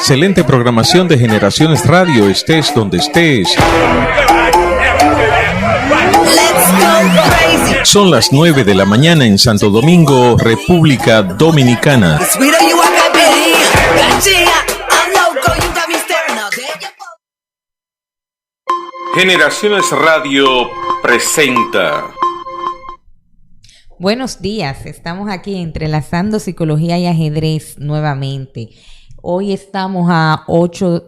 Excelente programación de Generaciones Radio, estés donde estés. Son las 9 de la mañana en Santo Domingo, República Dominicana. Generaciones Radio presenta. Buenos días, estamos aquí entrelazando psicología y ajedrez nuevamente. Hoy estamos a 7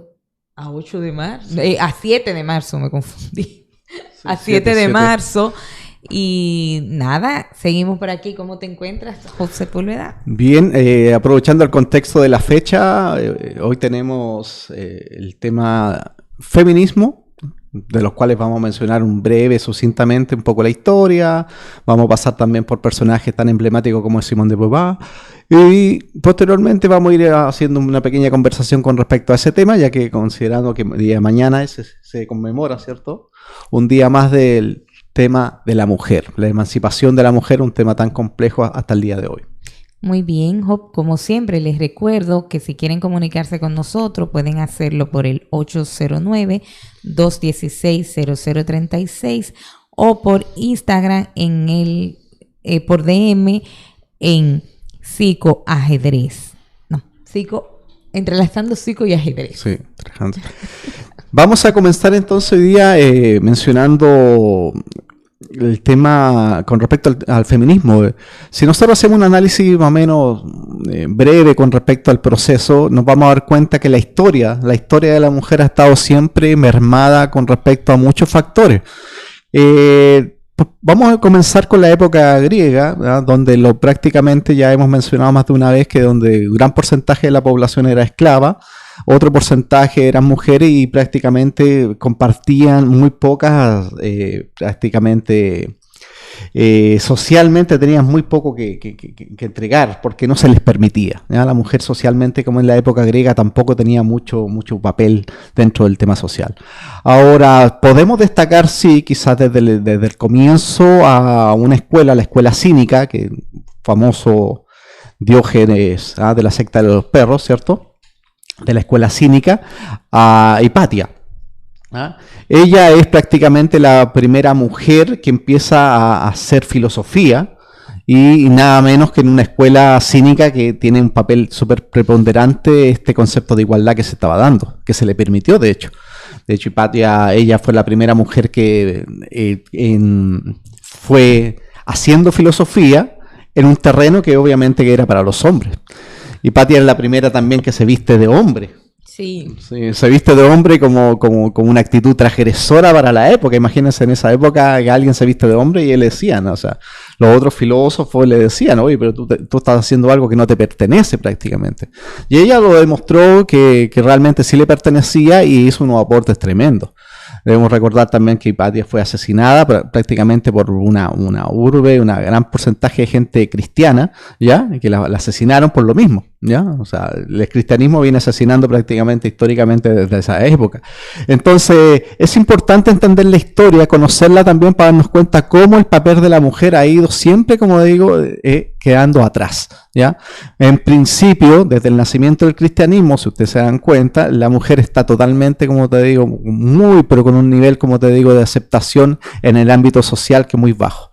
de marzo, me confundí. Sí, a 7 de marzo. Y nada, seguimos por aquí. ¿Cómo te encuentras, José Pulveda? Bien, aprovechando el contexto de la fecha, hoy tenemos el tema feminismo, de los cuales vamos a mencionar sucintamente un poco la historia. Vamos a pasar también por personajes tan emblemáticos como Simone de Beauvoir. Y posteriormente vamos a ir haciendo una pequeña conversación con respecto a ese tema, ya que considerando que el día de mañana se conmemora, ¿cierto?, un día más del tema de la mujer, la emancipación de la mujer, un tema tan complejo hasta el día de hoy. Muy bien, Job. Como siempre, les recuerdo que si quieren comunicarse con nosotros, pueden hacerlo por el 809-216-0036 o por Instagram por DM en psicoajedrez. Entrelazando psico y ajedrez. Sí, interesante. Vamos a comenzar entonces hoy día mencionando el tema con respecto al feminismo. Si nosotros hacemos un análisis más o menos breve con respecto al proceso, nos vamos a dar cuenta que la historia de la mujer ha estado siempre mermada con respecto a muchos factores. Vamos a comenzar con la época griega, ¿verdad?, donde prácticamente ya hemos mencionado más de una vez que donde un gran porcentaje de la población era esclava, otro porcentaje eran mujeres y prácticamente compartían muy pocas, socialmente tenían muy poco que entregar porque no se les permitía, ¿ya? La mujer socialmente, como en la época griega, tampoco tenía mucho papel dentro del tema social. Ahora, podemos destacar, sí, quizás desde el comienzo a una escuela, la escuela cínica, que famoso Diógenes, de la secta de los perros, ¿cierto?, de la escuela cínica, a Hipatia. Ella es prácticamente la primera mujer que empieza a hacer filosofía y nada menos que en una escuela cínica que tiene un papel súper preponderante este concepto de igualdad que se estaba dando, que se le permitió de hecho. De hecho, Hipatia, ella fue la primera mujer que fue haciendo filosofía en un terreno que obviamente que era para los hombres. Hipatia es la primera también que se viste de hombre. Sí, se viste de hombre como una actitud transgresora para la época. Imagínense en esa época que alguien se viste de hombre y él decía, ¿no? O sea, los otros filósofos le decían, oye, pero tú estás haciendo algo que no te pertenece prácticamente. Y ella lo demostró que realmente sí le pertenecía y hizo unos aportes tremendos. Debemos recordar también que Hipatia fue asesinada prácticamente por una urbe, un gran porcentaje de gente cristiana, ¿ya? Que la asesinaron por lo mismo, ¿ya? O sea, el cristianismo viene asesinando prácticamente históricamente desde esa época. Entonces, es importante entender la historia, conocerla también para darnos cuenta cómo el papel de la mujer ha ido siempre, como digo, quedando atrás, ¿ya? En principio, desde el nacimiento del cristianismo, si ustedes se dan cuenta, la mujer está totalmente, como te digo, pero con un nivel, como te digo, de aceptación en el ámbito social que es muy bajo.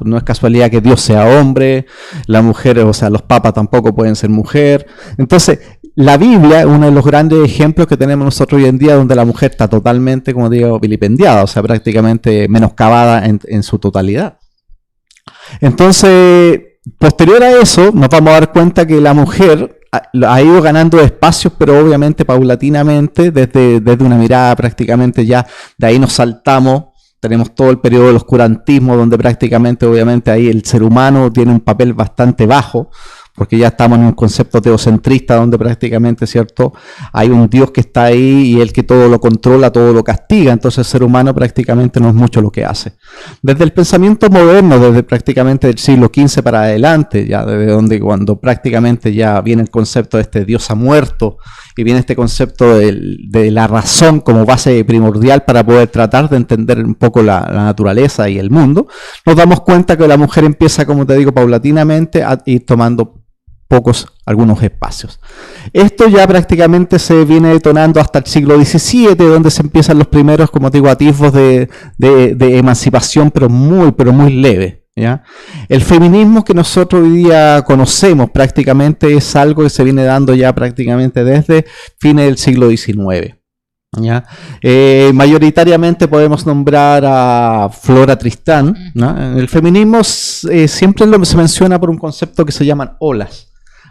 No es casualidad que Dios sea hombre, la mujer, o sea, los papas tampoco pueden ser mujer. Entonces, la Biblia es uno de los grandes ejemplos que tenemos nosotros hoy en día donde la mujer está totalmente, como digo, vilipendiada, o sea, prácticamente menoscabada en su totalidad. Entonces, posterior a eso, nos vamos a dar cuenta que la mujer ha ido ganando espacios, pero obviamente paulatinamente, desde una mirada prácticamente ya, de ahí nos saltamos. Tenemos todo el periodo del oscurantismo, donde prácticamente, obviamente, ahí el ser humano tiene un papel bastante bajo, porque ya estamos en un concepto teocentrista, donde prácticamente, ¿cierto?, hay un Dios que está ahí y el que todo lo controla, todo lo castiga. Entonces el ser humano prácticamente no es mucho lo que hace. Desde el pensamiento moderno, desde prácticamente el siglo XV para adelante, ya desde donde cuando prácticamente ya viene el concepto de este Dios ha muerto, y viene este concepto de la razón como base primordial para poder tratar de entender un poco la naturaleza y el mundo, nos damos cuenta que la mujer empieza, como te digo, paulatinamente a ir tomando algunos espacios. Esto ya prácticamente se viene detonando hasta el siglo XVII, donde se empiezan los primeros, como te digo, atisbos de emancipación, pero muy leve. ¿Ya? El feminismo que nosotros hoy día conocemos prácticamente es algo que se viene dando ya prácticamente desde fines del siglo XIX. ¿Ya? Mayoritariamente podemos nombrar a Flora Tristán, ¿no? El feminismo siempre se menciona por un concepto que se llaman olas.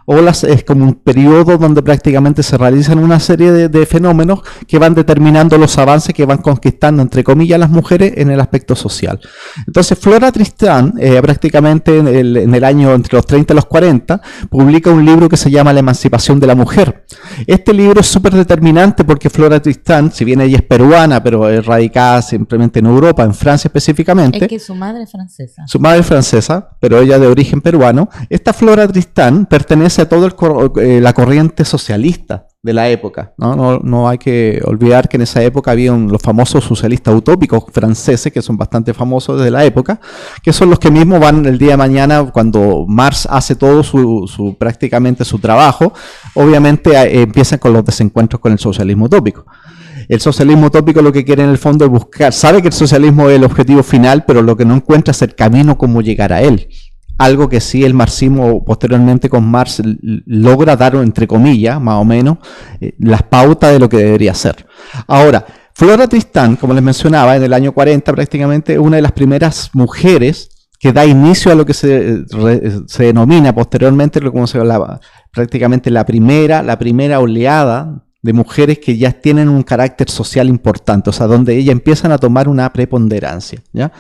Olas es como un periodo donde prácticamente se realizan una serie de fenómenos que van determinando los avances que van conquistando, entre comillas, las mujeres en el aspecto social. Entonces, Flora Tristán, prácticamente en el año entre los 30 y los 40, publica un libro que se llama La emancipación de la mujer. Este libro es súper determinante porque Flora Tristán, si bien ella es peruana, pero es radicada simplemente en Europa, en Francia específicamente. Es que su madre es francesa. Su madre es francesa, pero ella de origen peruano. Esta Flora Tristán pertenece a toda la corriente socialista de la época, ¿no? No hay que olvidar que en esa época había los famosos socialistas utópicos franceses, que son bastante famosos desde la época, que son los que mismos van el día de mañana, cuando Marx hace todo prácticamente su trabajo, obviamente empiezan con los desencuentros con el socialismo utópico. El socialismo utópico lo que quiere en el fondo es buscar, sabe que el socialismo es el objetivo final, pero lo que no encuentra es el camino cómo llegar a él. Algo que sí el marxismo posteriormente con Marx logra dar, entre comillas, más o menos, las pautas de lo que debería ser. Ahora, Flora Tristán, como les mencionaba, en el año 40 prácticamente una de las primeras mujeres que da inicio a lo que se denomina posteriormente, como se hablaba, prácticamente la primera oleada de mujeres que ya tienen un carácter social importante, o sea, donde ellas empiezan a tomar una preponderancia, ¿ya?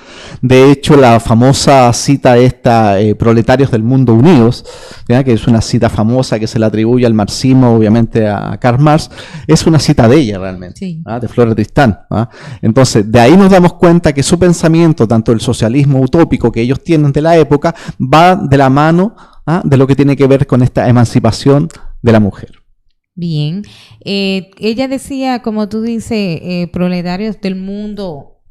De hecho, la famosa cita esta, Proletarios del Mundo Unidos, ¿ya? Que es una cita famosa que se le atribuye al marxismo, obviamente a Karl Marx, es una cita de ella realmente, sí. De Flora Tristán. Entonces, de ahí nos damos cuenta que su pensamiento, tanto el socialismo utópico que ellos tienen de la época, va de la mano de lo que tiene que ver con esta emancipación de la mujer. Bien, ella decía, como tú dices, proletarios del mundo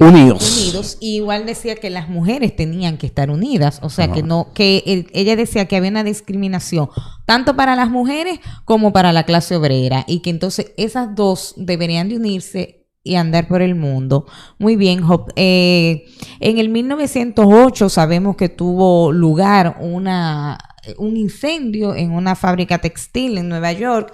unidos, y igual decía que las mujeres tenían que estar unidas, o sea, ella decía que había una discriminación tanto para las mujeres como para la clase obrera, y que entonces esas dos deberían de unirse y andar por el mundo. Muy bien, Job. En el 1908 sabemos que tuvo lugar un incendio en una fábrica textil en Nueva York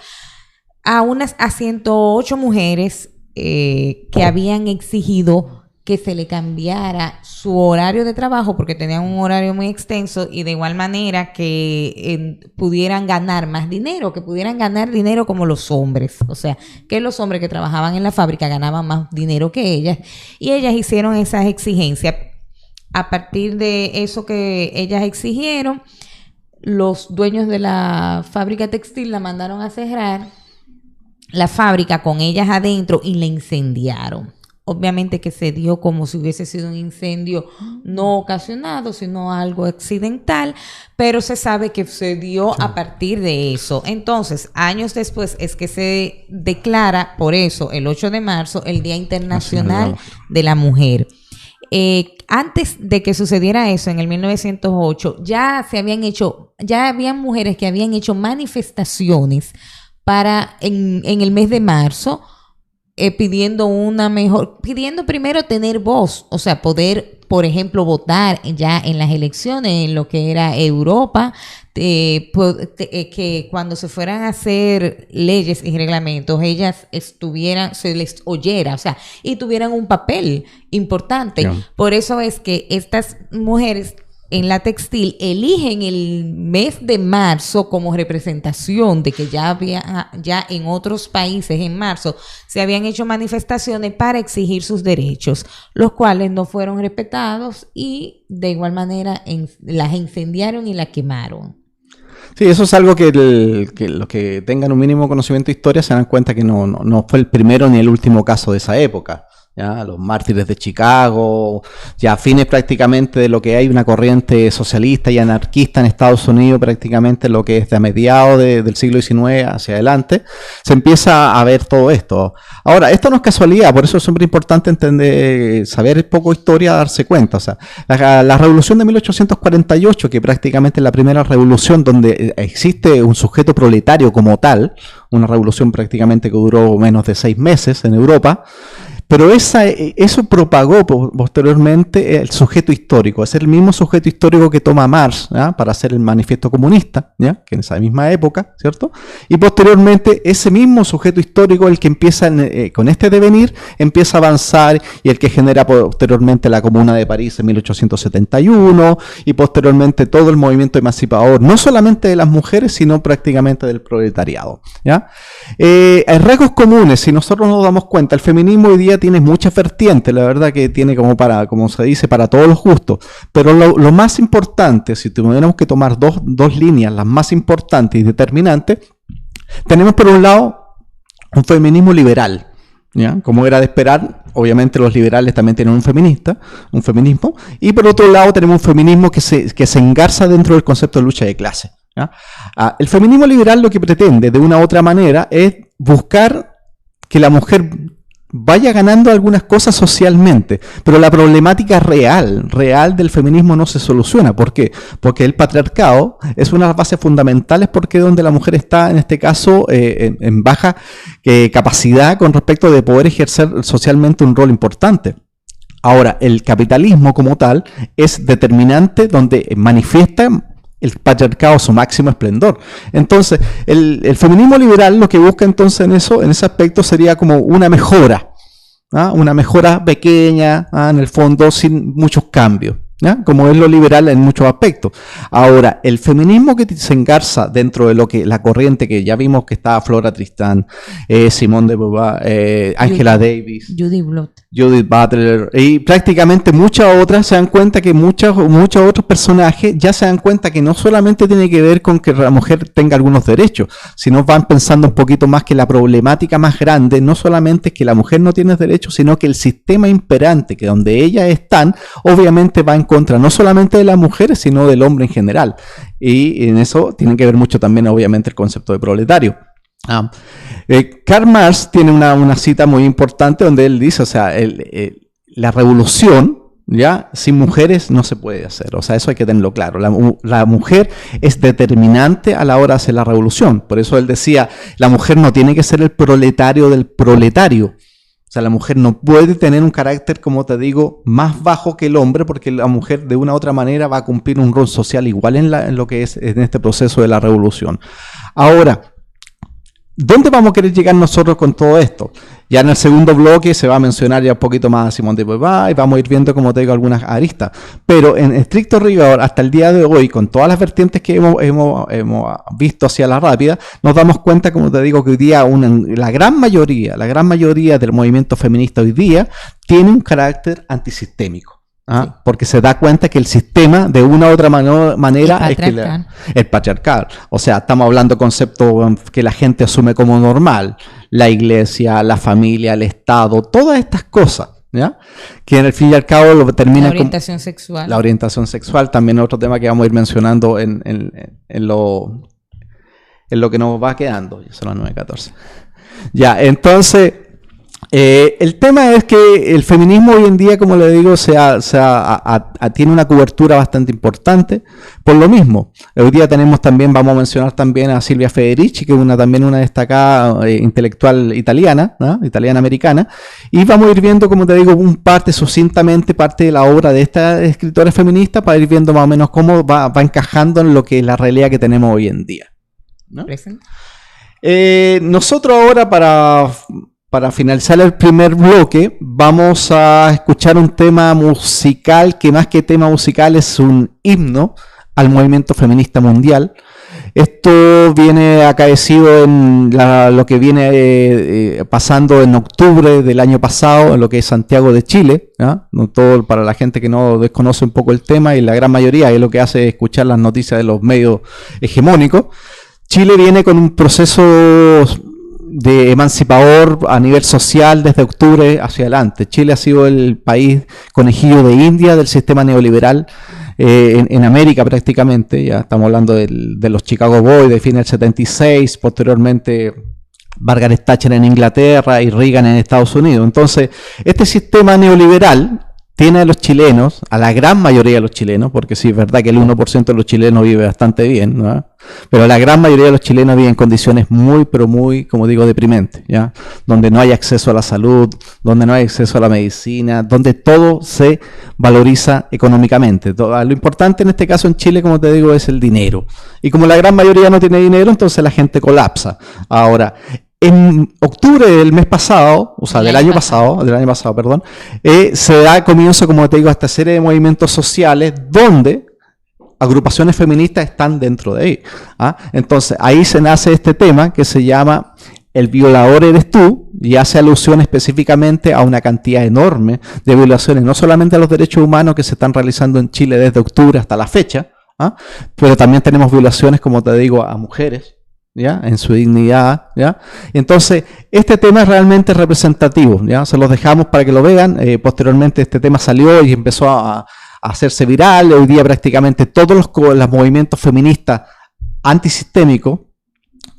a 108 mujeres que habían exigido que se le cambiara su horario de trabajo porque tenían un horario muy extenso, y de igual manera que pudieran ganar más dinero, que pudieran ganar dinero como los hombres, o sea, que los hombres que trabajaban en la fábrica ganaban más dinero que ellas, y ellas hicieron esas exigencias. A partir de eso que ellas exigieron, los dueños de la fábrica textil la mandaron a cerrar la fábrica con ellas adentro y la incendiaron. Obviamente que se dio como si hubiese sido un incendio no ocasionado, sino algo accidental, pero se sabe que se dio a partir de eso. Entonces, años después es que se declara, por eso, el 8 de marzo, el Día Internacional de la Mujer. Antes de que sucediera eso, en el 1908, ya habían mujeres que habían hecho manifestaciones en el mes de marzo, pidiendo primero tener voz, o sea, poder, por ejemplo, votar ya en las elecciones en lo que era Europa, que cuando se fueran a hacer leyes y reglamentos, ellas se les oyera, o sea, y tuvieran un papel importante. Yeah. Por eso es que estas mujeres en la textil eligen el mes de marzo como representación de que ya en otros países en marzo se habían hecho manifestaciones para exigir sus derechos, los cuales no fueron respetados y de igual manera las incendiaron y las quemaron. Sí, eso es algo que los que tengan un mínimo conocimiento de historia se dan cuenta que no fue el primero ni el último caso de esa época. ¿ya? Los mártires de Chicago, ya a fines prácticamente de lo que hay una corriente socialista y anarquista en Estados Unidos, prácticamente lo que es de a mediados del siglo XIX hacia adelante, se empieza a ver todo esto. Ahora, esto no es casualidad, por eso es súper importante entender, saber poco historia, darse cuenta. O sea, la revolución de 1848, que prácticamente es la primera revolución donde existe un sujeto proletario como tal, una revolución prácticamente que duró menos de 6 meses en Europa, pero eso propagó posteriormente el sujeto histórico. Es el mismo sujeto histórico que toma Marx, ¿ya? Para hacer el manifiesto comunista, ¿ya? Que en esa misma época, ¿cierto? Y posteriormente ese mismo sujeto histórico, el que empieza con este devenir, empieza a avanzar y el que genera posteriormente la Comuna de París en 1871 y posteriormente todo el movimiento emancipador, no solamente de las mujeres, sino prácticamente del proletariado, ¿ya? Hay rasgos comunes, si nosotros nos damos cuenta, el feminismo hoy día tiene muchas vertientes, la verdad que tiene como se dice, para todos los gustos, pero lo más importante, si tuviéramos que tomar dos líneas, las más importantes y determinantes, tenemos por un lado un feminismo liberal, ¿ya? Como era de esperar, obviamente los liberales también tienen un feminismo, y por otro lado tenemos un feminismo que se engarza dentro del concepto de lucha de clase, ¿ya? El feminismo liberal lo que pretende de una u otra manera es buscar que la mujer vaya ganando algunas cosas socialmente, pero la problemática real del feminismo no se soluciona. ¿Por qué? Porque el patriarcado es una de las bases fundamentales, porque es donde la mujer está, en este caso, en baja capacidad con respecto de poder ejercer socialmente un rol importante. Ahora, el capitalismo como tal es determinante, donde manifiesta el patriarcado su máximo esplendor. Entonces, el feminismo liberal lo que busca entonces en ese aspecto sería como una mejora, ¿ah? Una mejora pequeña, ¿ah? En el fondo sin muchos cambios, ¿ya? Como es lo liberal en muchos aspectos. Ahora, el feminismo que se engarza dentro de lo que la corriente que ya vimos que estaba Flora Tristán, Simone de Beauvoir, Angela Davis, Judith Butler y prácticamente muchas otras, se dan cuenta que muchos otros personajes ya se dan cuenta que no solamente tiene que ver con que la mujer tenga algunos derechos, sino van pensando un poquito más que la problemática más grande no solamente es que la mujer no tiene derechos, sino que el sistema imperante, que donde ellas están, obviamente va en contra no solamente de las mujeres, sino del hombre en general. Y en eso tiene que ver mucho también, obviamente, el concepto de proletario. Karl Marx tiene una cita muy importante donde él dice, o sea, la revolución, ya, sin mujeres no se puede hacer. O sea, eso hay que tenerlo claro. La mujer es determinante a la hora de hacer la revolución. Por eso él decía, la mujer no tiene que ser el proletario del proletario. O sea, la mujer no puede tener un carácter, como te digo, más bajo que el hombre, porque la mujer de una u otra manera va a cumplir un rol social igual en lo que es en este proceso de la revolución. Ahora, ¿dónde vamos a querer llegar nosotros con todo esto? Ya en el segundo bloque se va a mencionar ya un poquito más a Simone de Beauvoir y vamos a ir viendo, como te digo, algunas aristas. Pero en estricto rigor, hasta el día de hoy, con todas las vertientes que hemos visto hacia la rápida, nos damos cuenta, como te digo, que hoy día la gran mayoría del movimiento feminista hoy día tiene un carácter antisistémico. ¿Ah? Sí. Porque se da cuenta que el sistema de una u otra manera es el patriarcal. O sea, estamos hablando de conceptos que la gente asume como normal. La iglesia, la familia, el Estado, todas estas cosas, ¿ya? Que en el fin y al cabo lo termina la orientación sexual. La orientación sexual, también otro tema que vamos a ir mencionando en lo que nos va quedando. Ya son las 9:14. Ya, entonces... el tema es que el feminismo hoy en día, como le digo, tiene una cobertura bastante importante. Por lo mismo, hoy día vamos a mencionar también a Silvia Federici, que es también una destacada intelectual italiana, ¿no? Italiana-americana, y vamos a ir viendo, como te digo, sucintamente parte de la obra de esta escritora feminista, para ir viendo más o menos cómo va encajando en lo que es la realidad que tenemos hoy en día, ¿no? Nosotros ahora, para finalizar el primer bloque, vamos a escuchar un tema musical que más que tema musical es un himno al movimiento feminista mundial. Esto viene acaecido en lo que viene pasando en octubre del año pasado, en lo que es Santiago de Chile, ¿no? Todo para la gente que no desconoce un poco el tema, y la gran mayoría es lo que hace escuchar las noticias de los medios hegemónicos. Chile viene con un proceso de emancipador a nivel social desde octubre hacia adelante. Chile ha sido el país conejillo de India del sistema neoliberal en América prácticamente. Ya estamos hablando de los Chicago Boys de fin del 76, posteriormente Margaret Thatcher en Inglaterra y Reagan en Estados Unidos. Entonces, este sistema neoliberal tiene a los chilenos, a la gran mayoría de los chilenos, porque sí es verdad que el 1% de los chilenos vive bastante bien, ¿no? Pero la gran mayoría de los chilenos viven en condiciones muy, pero muy, como digo, deprimentes, ¿ya? Donde no hay acceso a la salud, donde no hay acceso a la medicina, donde todo se valoriza económicamente. Lo importante en este caso en Chile, como te digo, es el dinero. Y como la gran mayoría no tiene dinero, entonces la gente colapsa. Ahora, en octubre del mes pasado, o sea, del año pasado, perdón, se da comienzo, como te digo, a esta serie de movimientos sociales donde agrupaciones feministas están dentro de ahí. ¿Ah? Entonces, ahí se nace este tema que se llama El violador eres tú, y hace alusión específicamente a una cantidad enorme de violaciones, no solamente a los derechos humanos que se están realizando en Chile desde octubre hasta la fecha, ¿ah? Pero también tenemos violaciones, como te digo, a mujeres, ¿ya? En su dignidad, ¿ya? Entonces, este tema es realmente representativo, ¿ya? Se los dejamos para que lo vean. Posteriormente este tema salió y empezó a hacerse viral. Hoy día prácticamente todos los movimientos feministas antisistémicos,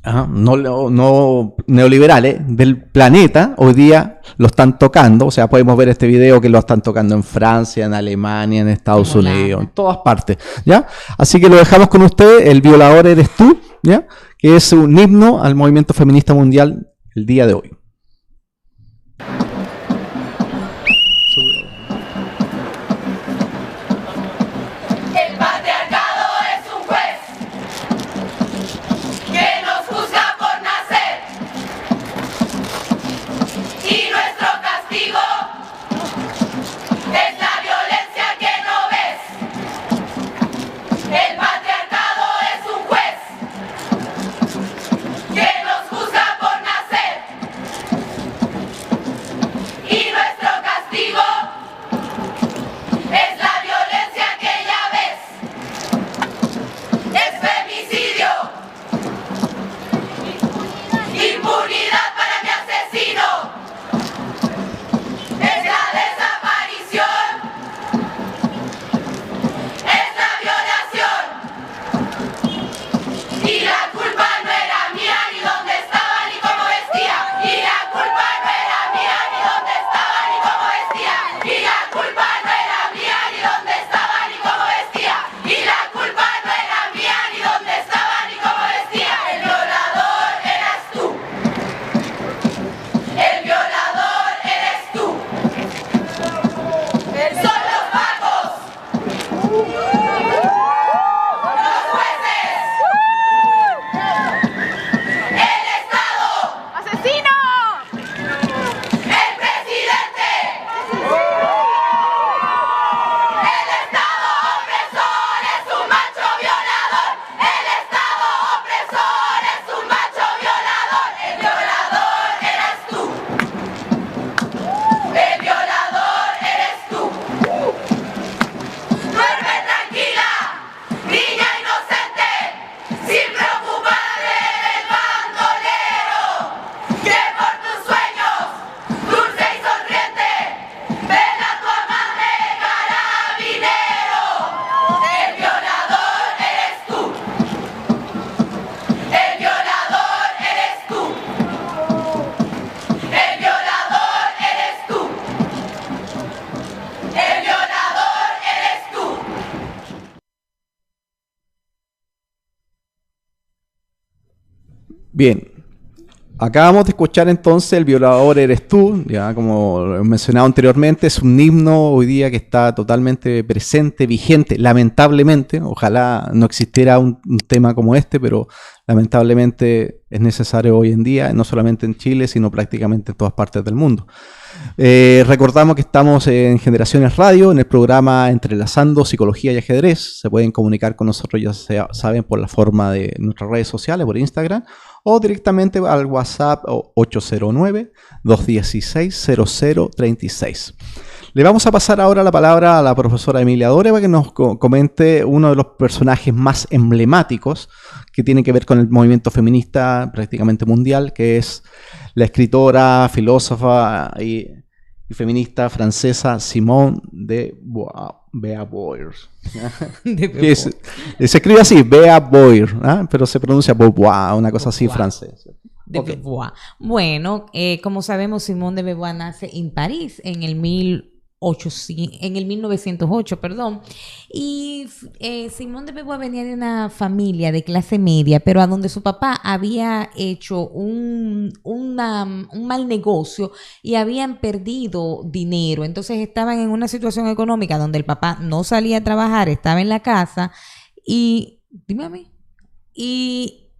no neoliberales del planeta, hoy día lo están tocando. O sea, podemos ver este video que lo están tocando en Francia, en Alemania, en Estados Unidos, en todas partes, ¿ya? Así que lo dejamos con usted, El violador eres tú, ¿ya? Que es un himno al movimiento feminista mundial el día de hoy. El patriarcado es un juez que nos juzga por nacer, y nuestro castigo es la violencia que no ves. El patriarcado es un juez que nos juzga por nacer, y nuestro castigo es la violencia que ya ves. Es femicidio, impunidad para mi asesino, es la desaparición, es la violación, y la culpa no era mía ni dónde estaba ni cómo vestía, y la culpa no era mía ni dónde estaba ni cómo vestía, y la culpa no era mía ni dónde estaba ni cómo vestía, y la culpa no era mía ni dónde estaba ni cómo vestía. El violador eras tú, el violador eres tú, son los pacos, los jueces, el Estado, ¡Asesino! el presidente, el Estado opresor es un macho violador, el Estado opresor es un macho violador, el violador eres tú, el violador eres tú. Duerme tranquila, niña inocente, sin preocuparte del bandolero, que por tus sueños, dulce y sonriente, vela tu amable carabinero. El violador eres tú, el violador eres tú, el violador eres tú, el violador eres tú. Bien, acabamos de escuchar entonces El violador eres tú, ya como lo he mencionado anteriormente, es un himno hoy día que está totalmente presente, vigente, lamentablemente. Ojalá no existiera un tema como este, pero lamentablemente es necesario hoy en día, no solamente en Chile, sino prácticamente en todas partes del mundo. Recordamos que estamos en Generaciones Radio, en el programa Entrelazando Psicología y Ajedrez. Se pueden comunicar con nosotros, ya saben, por la forma de nuestras redes sociales, por Instagram, o directamente al WhatsApp 809-216-0036. Le vamos a pasar ahora la palabra a la profesora Emilia Dore para que nos comente uno de los personajes más emblemáticos que tiene que ver con el movimiento feminista prácticamente mundial, que es la escritora, filósofa y feminista francesa Simone de Beauvoir. Se escribe así, Beauvoir, ¿eh? Pero se pronuncia Beauvoir, una cosa así francesa. De Beauvoir. Bueno, como sabemos, Simone de Beauvoir nace en París en el 1908, perdón. Y Simone de Beauvoir venía de una familia de clase media, pero a donde su papá había hecho un mal negocio y habían perdido dinero. Entonces estaban en una situación económica donde el papá no salía a trabajar, estaba en la casa y, dime a mí, y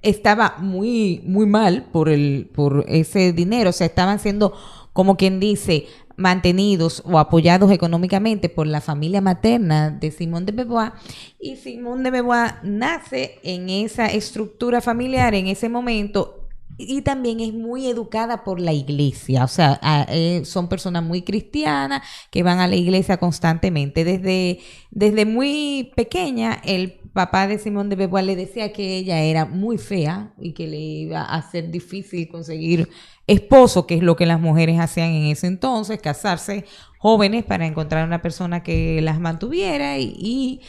estaba muy, muy mal por ese dinero. O sea, estaban siendo, como quien dice, mantenidos o apoyados económicamente por la familia materna de Simone de Beauvoir, y Simone de Beauvoir nace en esa estructura familiar en ese momento, y también es muy educada por la iglesia. O sea, son personas muy cristianas que van a la iglesia constantemente. Desde muy pequeña, el papá de Simone de Beauvoir le decía que ella era muy fea y que le iba a ser difícil conseguir esposo, que es lo que las mujeres hacían en ese entonces, casarse jóvenes para encontrar una persona que las mantuviera, y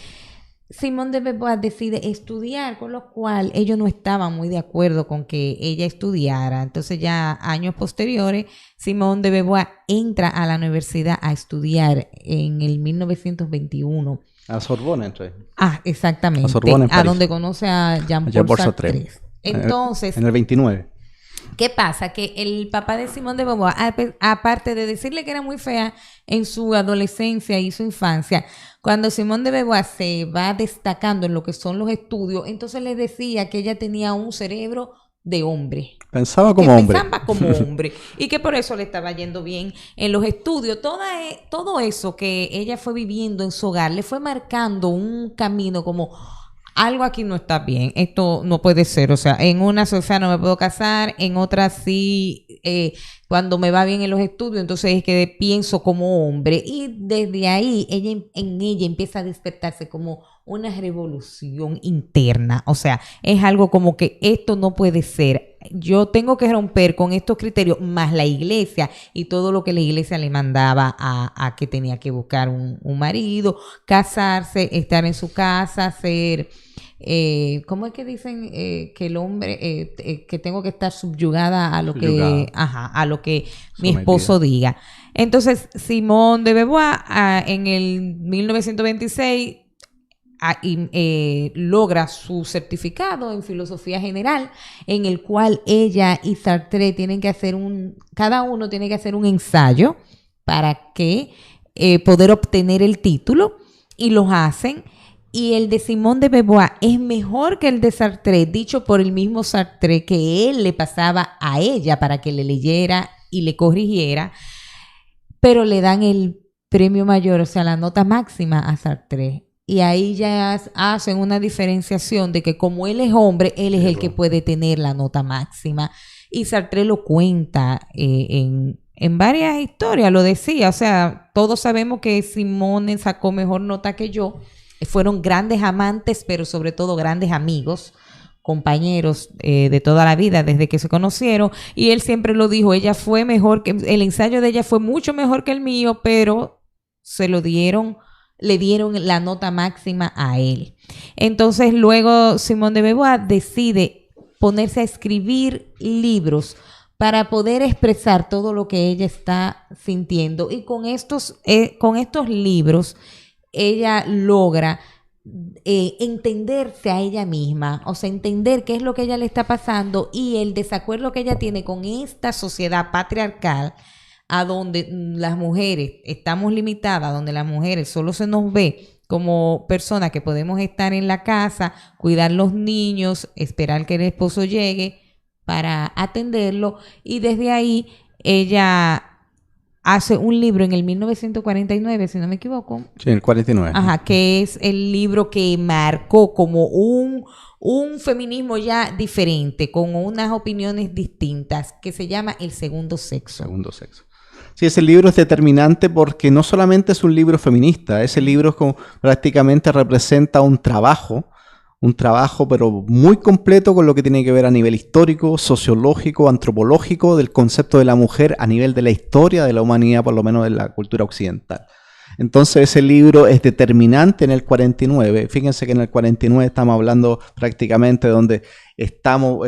Simone de Beauvoir decide estudiar, con lo cual ellos no estaban muy de acuerdo con que ella estudiara. Entonces ya años posteriores, Simone de Beauvoir entra a la universidad a estudiar en el 1921. A Sorbona entró. Exactamente. A Sorbona, en París. A donde conoce a Jean-Paul Sartre. Entonces, en el 29. ¿Qué pasa? Que el papá de Simone de Beauvoir, aparte de decirle que era muy fea en su adolescencia y su infancia, cuando Simone de Beauvoir se va destacando en lo que son los estudios, entonces le decía que ella tenía un cerebro de hombre. Pensaba como hombre. Pensaba como hombre. Y que por eso le estaba yendo bien en los estudios. Todo eso que ella fue viviendo en su hogar le fue marcando un camino como: algo aquí no está bien, esto no puede ser. O sea, en una sociedad no me puedo casar, en otra sí, cuando me va bien en los estudios, entonces es que pienso como hombre. Y desde ahí en ella empieza a despertarse como una revolución interna. O sea, es algo como que esto no puede ser. Yo tengo que romper con estos criterios, más la iglesia y todo lo que la iglesia le mandaba a que tenía que buscar un marido, casarse, estar en su casa, ser... ¿cómo es que dicen que el hombre, que tengo que estar subyugada a lo que, a lo que mi esposo diga? Entonces, Simone de Beauvoir en el 1926 logra su certificado en filosofía general, en el cual ella y Sartre tienen que hacer cada uno tiene que hacer un ensayo para que poder obtener el título, y los hacen. Y el de Simone de Beauvoir es mejor que el de Sartre, dicho por el mismo Sartre, que él le pasaba a ella para que le leyera y le corrigiera, pero le dan el premio mayor, o sea, la nota máxima a Sartre. Y ahí ya hacen una diferenciación de que como él es hombre, él es el que puede tener la nota máxima. Y Sartre lo cuenta en varias historias, lo decía. O sea, todos sabemos que Simone sacó mejor nota que yo. Fueron grandes amantes, pero sobre todo grandes amigos, compañeros de toda la vida desde que se conocieron. Y él siempre lo dijo, ella fue mejor que el ensayo de ella fue mucho mejor que el mío, pero le dieron la nota máxima a él. Entonces luego Simone de Beauvoir decide ponerse a escribir libros para poder expresar todo lo que ella está sintiendo, y con estos libros ella logra entenderse a ella misma, o sea, entender qué es lo que a ella le está pasando y el desacuerdo que ella tiene con esta sociedad patriarcal, a donde las mujeres estamos limitadas, donde las mujeres solo se nos ve como personas que podemos estar en la casa, cuidar los niños, esperar que el esposo llegue para atenderlo, y desde ahí ella hace un libro en el 1949, si no me equivoco. Sí, en el 49. Que es el libro que marcó como un feminismo ya diferente, con unas opiniones distintas, que se llama El Segundo Sexo. Segundo Sexo. Sí, ese libro es determinante porque no solamente es un libro feminista, ese libro es como, prácticamente representa un trabajo pero muy completo con lo que tiene que ver a nivel histórico, sociológico, antropológico, del concepto de la mujer a nivel de la historia de la humanidad, por lo menos de la cultura occidental. Entonces ese libro es determinante en el 49. Fíjense que en el 49 estamos hablando prácticamente donde estamos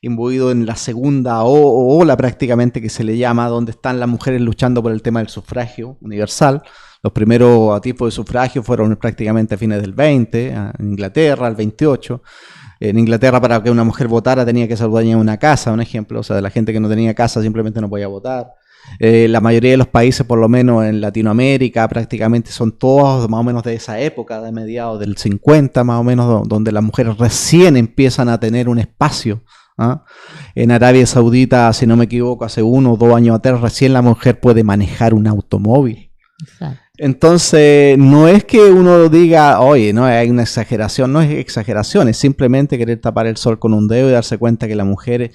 imbuidos en la segunda ola prácticamente que se le llama, donde están las mujeres luchando por el tema del sufragio universal. Los primeros tipos de sufragio fueron prácticamente a fines del 20, en Inglaterra, el 28. En Inglaterra, para que una mujer votara tenía que ser dueña de una casa, un ejemplo. O sea, de la gente que no tenía casa simplemente no podía votar. La mayoría de los países, por lo menos en Latinoamérica, prácticamente son todos más o menos de esa época, de mediados del 50, más o menos, donde las mujeres recién empiezan a tener un espacio. ¿Ah? En Arabia Saudita, si no me equivoco, hace 1 o 2 años atrás, recién la mujer puede manejar un automóvil. Exacto. Entonces, no es que uno diga, oye, no, hay una exageración, no es exageración, es simplemente querer tapar el sol con un dedo y darse cuenta que la mujer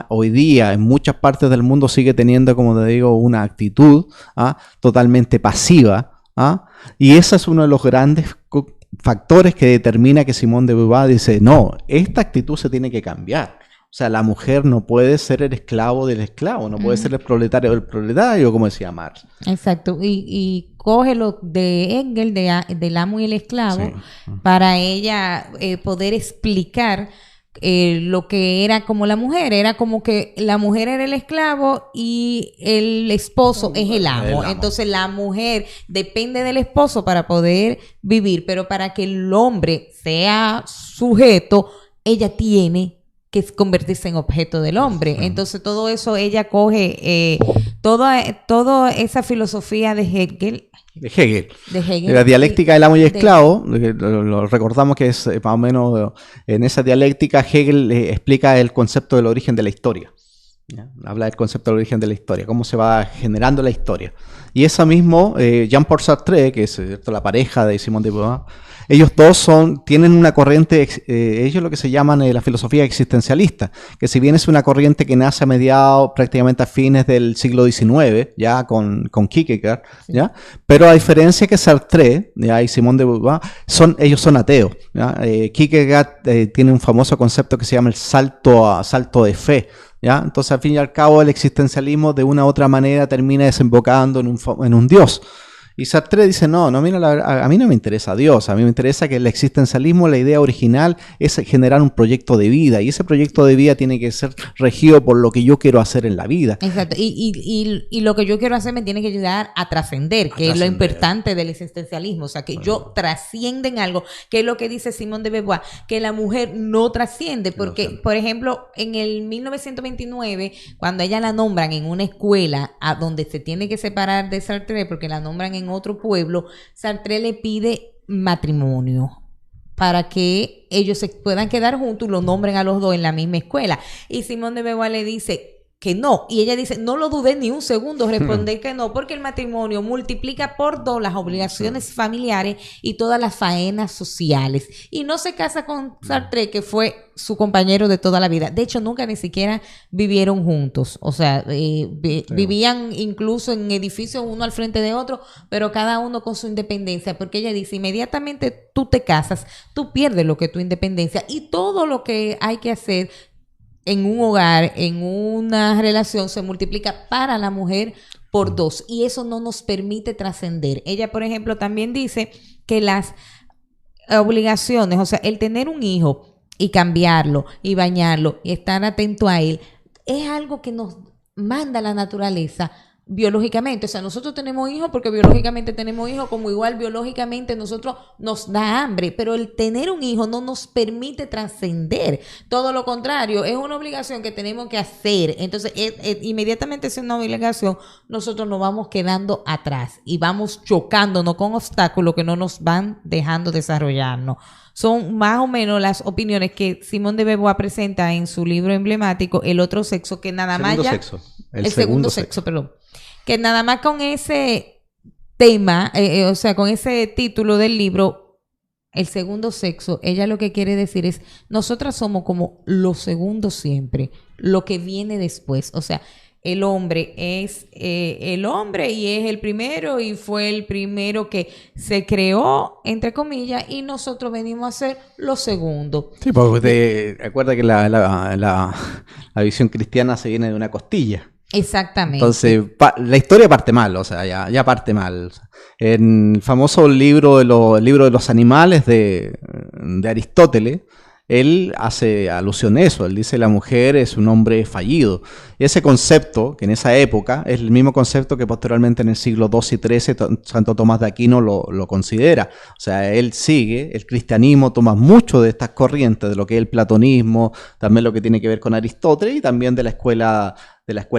hoy día en muchas partes del mundo sigue teniendo, como te digo, una actitud totalmente pasiva, y ese es uno de los grandes factores que determina que Simone de Beauvoir dice, no, esta actitud se tiene que cambiar. O sea, la mujer no puede ser el esclavo del esclavo, no puede ser el proletario del proletario, como decía Marx. Exacto, y coge lo de Engels, del amo y el esclavo, Sí. para ella poder explicar lo que era como la mujer. Era como que la mujer era el esclavo y el esposo es el amo. Entonces la mujer depende del esposo para poder vivir, pero para que el hombre sea sujeto, ella tiene que convertirse en objeto del hombre. Entonces todo eso ella coge toda esa filosofía de Hegel. De Hegel. La dialéctica del amo y esclavo, lo recordamos que es más o menos en esa dialéctica Hegel explica el concepto del origen de la historia. ¿Ya? Habla del concepto del origen de la historia, cómo se va generando la historia. Y eso mismo, Jean-Paul Sartre, que es la pareja de Simone de Beauvoir, ellos dos tienen una corriente, ellos lo que se llaman la filosofía existencialista, que si bien es una corriente que nace a mediados, prácticamente a fines del siglo XIX, ya con Kierkegaard, sí. ¿Ya? Pero a diferencia que Sartre, ¿ya? Y Simone de Beauvoir, ellos son ateos. ¿Ya? Kierkegaard tiene un famoso concepto que se llama el salto de fe. ¿Ya? Entonces, al fin y al cabo, el existencialismo de una u otra manera termina desembocando en un Dios. Y Sartre dice, no, mira, a mí no me interesa Dios, a mí me interesa que el existencialismo, la idea original es generar un proyecto de vida, y ese proyecto de vida tiene que ser regido por lo que yo quiero hacer en la vida. Exacto, y lo que yo quiero hacer me tiene que ayudar a trascender, que es lo importante del existencialismo, o sea, que yo trascienda en algo, que es lo que dice Simone de Beauvoir, que la mujer no trasciende, porque, por ejemplo, en el 1929, cuando ella la nombran en una escuela a donde se tiene que separar de Sartre, porque la nombran en otro pueblo, Sartre le pide matrimonio para que ellos se puedan quedar juntos y lo nombren a los dos en la misma escuela. Y Simone de Beauvoir le dice que no, y ella dice, no lo dudé ni un segundo responder que no, porque el matrimonio multiplica por 2 las obligaciones familiares y todas las faenas sociales, y no se casa con Sartre, que fue su compañero de toda la vida. De hecho, nunca ni siquiera vivieron juntos, o sea, vivían incluso en edificios uno al frente de otro, pero cada uno con su independencia, porque ella dice, inmediatamente tú te casas, tú pierdes lo que es tu independencia, y todo lo que hay que hacer en un hogar, en una relación, se multiplica para la mujer por 2, y eso no nos permite trascender. Ella, por ejemplo, también dice que las obligaciones, o sea, el tener un hijo y cambiarlo y bañarlo y estar atento a él, es algo que nos manda la naturaleza biológicamente. O sea, nosotros tenemos hijos porque biológicamente tenemos hijos, como igual biológicamente nosotros nos da hambre, pero el tener un hijo no nos permite trascender, todo lo contrario, es una obligación que tenemos que hacer. Entonces inmediatamente es una obligación, nosotros nos vamos quedando atrás y vamos chocándonos con obstáculos que no nos van dejando desarrollarnos. Son más o menos las opiniones que Simone de Beauvoir presenta en su libro emblemático, El otro sexo, que nada más ya... El segundo sexo, perdón. Que nada más con ese tema, o sea, con ese título del libro, El segundo sexo, ella lo que quiere decir es, nosotras somos como lo segundo siempre, lo que viene después. O sea, el hombre es el hombre y es el primero y fue el primero que se creó, entre comillas, y nosotros venimos a ser los segundos. Sí, porque acuerda que la visión cristiana se viene de una costilla. Exactamente. Entonces, la historia parte mal, o sea, ya parte mal. En el famoso libro de los animales de Aristóteles, él hace alusión a eso. Él dice la mujer es un hombre fallido. Y ese concepto, que en esa época es el mismo concepto que posteriormente en el siglo XII y XIII Santo Tomás de Aquino lo considera. O sea, él sigue, el cristianismo toma mucho de estas corrientes, de lo que es el platonismo, también lo que tiene que ver con Aristóteles y también de la escuela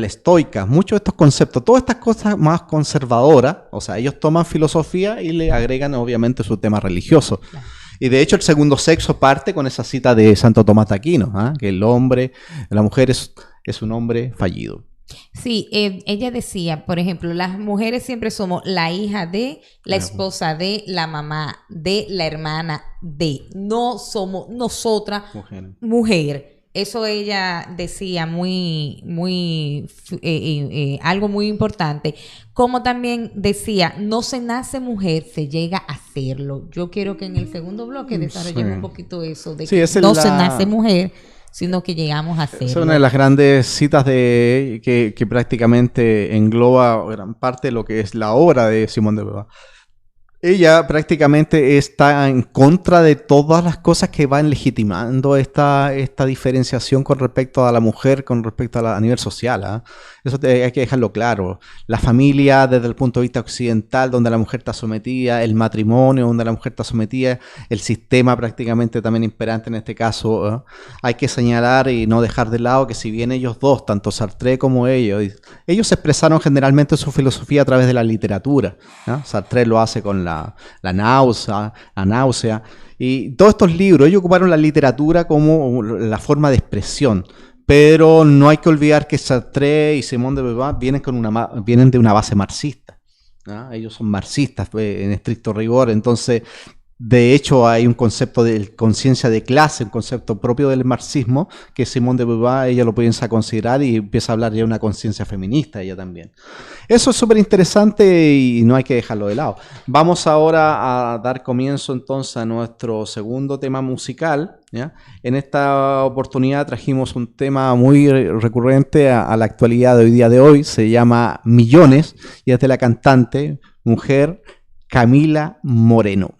estoica. Muchos de estos conceptos, todas estas cosas más conservadoras, o sea, ellos toman filosofía y le agregan obviamente su tema religioso. Claro. Y de hecho el segundo sexo parte con esa cita de Santo Tomás de Aquino, que la mujer es un hombre fallido. Sí, ella decía, por ejemplo, las mujeres siempre somos la hija de, la esposa de, la mamá de, la hermana de. No somos nosotras mujer. Eso ella decía algo muy importante. Como también decía, no se nace mujer, se llega a serlo. Yo quiero que en el segundo bloque desarrollemos un poquito eso, de que no se nace mujer, sino que llegamos a serlo. Es una de las grandes citas que prácticamente engloba gran parte de lo que es la obra de Simone de Beauvoir. Ella prácticamente está en contra de todas las cosas que van legitimando esta diferenciación con respecto a la mujer, con respecto a nivel social. Eso hay que dejarlo claro. La familia desde el punto de vista occidental, donde la mujer está sometida, el matrimonio donde la mujer está sometida, el sistema prácticamente también imperante en este caso. Hay que señalar y no dejar de lado que si bien ellos dos, tanto Sartre como ellos se expresaron generalmente su filosofía a través de la literatura. Sartre lo hace con la náusea, y todos estos libros, ellos ocuparon la literatura como la forma de expresión, pero no hay que olvidar que Sartre y Simone de Beauvoir vienen de una base marxista, ellos son marxistas en estricto rigor. Entonces de hecho hay un concepto de conciencia de clase, un concepto propio del marxismo, que Simone de Beauvoir ella lo piensa considerar y empieza a hablar ya de una conciencia feminista ella también. Eso es súper interesante y no hay que dejarlo de lado. Vamos ahora a dar comienzo entonces a nuestro segundo tema musical, ¿ya? En esta oportunidad trajimos un tema muy recurrente a la actualidad de hoy día de hoy, se llama Millones y es de la cantante, mujer, Camila Moreno.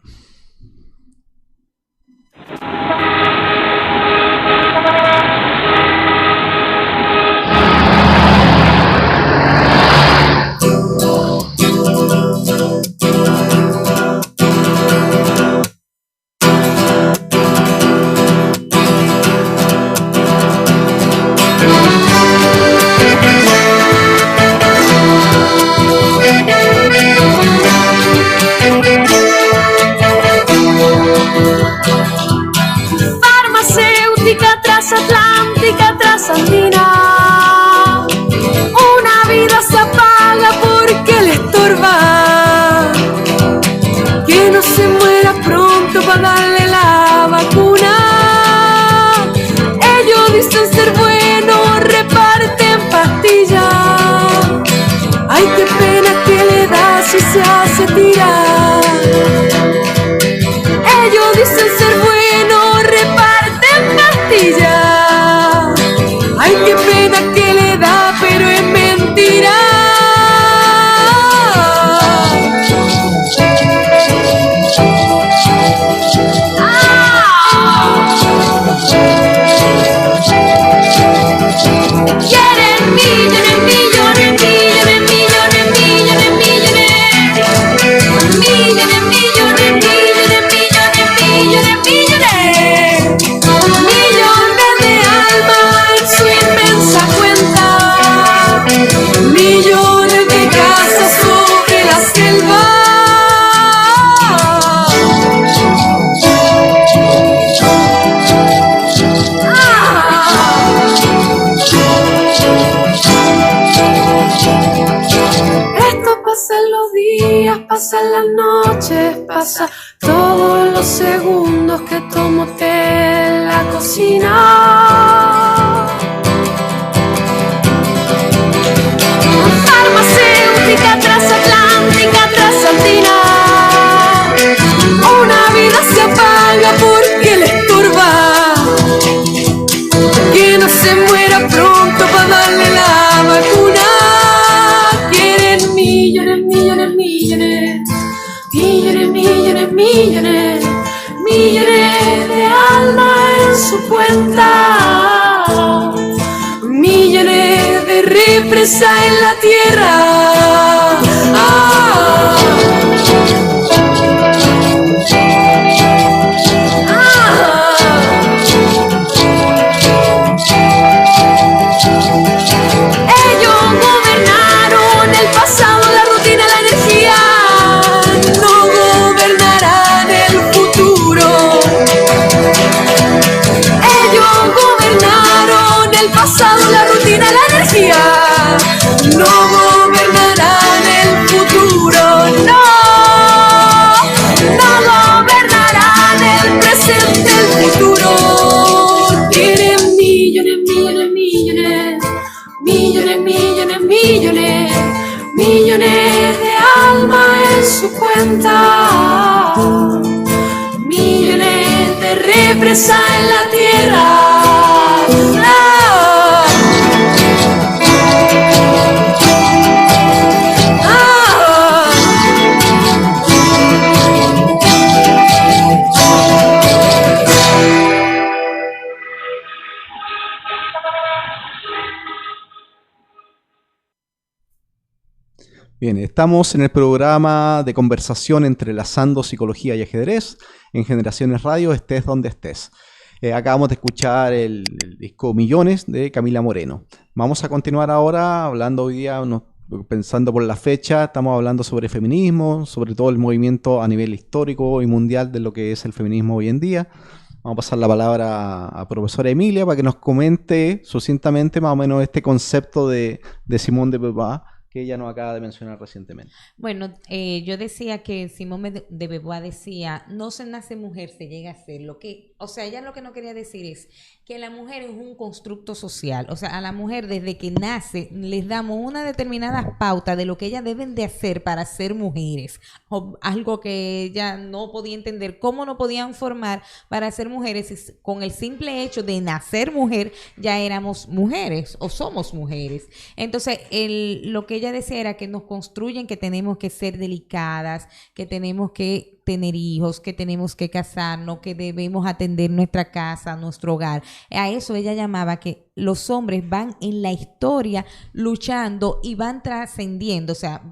Transatlántica, trasandina, una vida se apaga porque le estorba, que no se muera pronto para darle la vacuna. Ellos dicen ser buenos, reparten pastillas, ay qué pena que le da si se hace tirar. Ellos dicen ser buenos, reparten pastillas, ay, qué pena que le da, pero es mentira. Quieren millones, millones, millones, millones, millones, millones. Millones, millones, millones, millones, millones, millones. Millones de almas en su inmensa cuenta, millones de casas sobre la selva. Esto pasa en los días, pasa en las noches, pasa todos los segundos que tomo té en la cocina. represa en la tierra. Ellos gobernaron el pasado, la rutina, la energía. No gobernarán el futuro. Ellos gobernaron el pasado, la rutina, la energía. No gobernarán el futuro. No, no gobernarán el presente, el futuro. Tienen millones, millones, millones, millones, millones, millones, millones de almas en su cuenta, millones de represas en la tierra. Bien, estamos en el programa de conversación entrelazando psicología y ajedrez en Generaciones Radio, estés donde estés. Acabamos de escuchar el disco Millones de Camila Moreno. Vamos a continuar ahora hablando hoy día, pensando por la fecha, estamos hablando sobre feminismo, sobre todo el movimiento a nivel histórico y mundial de lo que es el feminismo hoy en día. Vamos a pasar la palabra a profesora Emilia para que nos comente sucintamente más o menos este concepto de Simone de Beauvoir, que ella nos acaba de mencionar recientemente. Bueno, yo decía que Simone de Beauvoir decía, no se nace mujer, se llega a ser. O sea, ella lo que no quería decir es que la mujer es un constructo social. O sea, a la mujer desde que nace les damos una determinada pauta de lo que ellas deben de hacer para ser mujeres. O algo que ella no podía entender, cómo no podían formar para ser mujeres. Con el simple hecho de nacer mujer, ya éramos mujeres o somos mujeres. Entonces, lo que ella decía era que nos construyen que tenemos que ser delicadas, que tenemos que tener hijos, que tenemos que casarnos, que debemos atender nuestra casa, nuestro hogar. A eso ella llamaba que los hombres van en la historia luchando y van trascendiendo. O sea,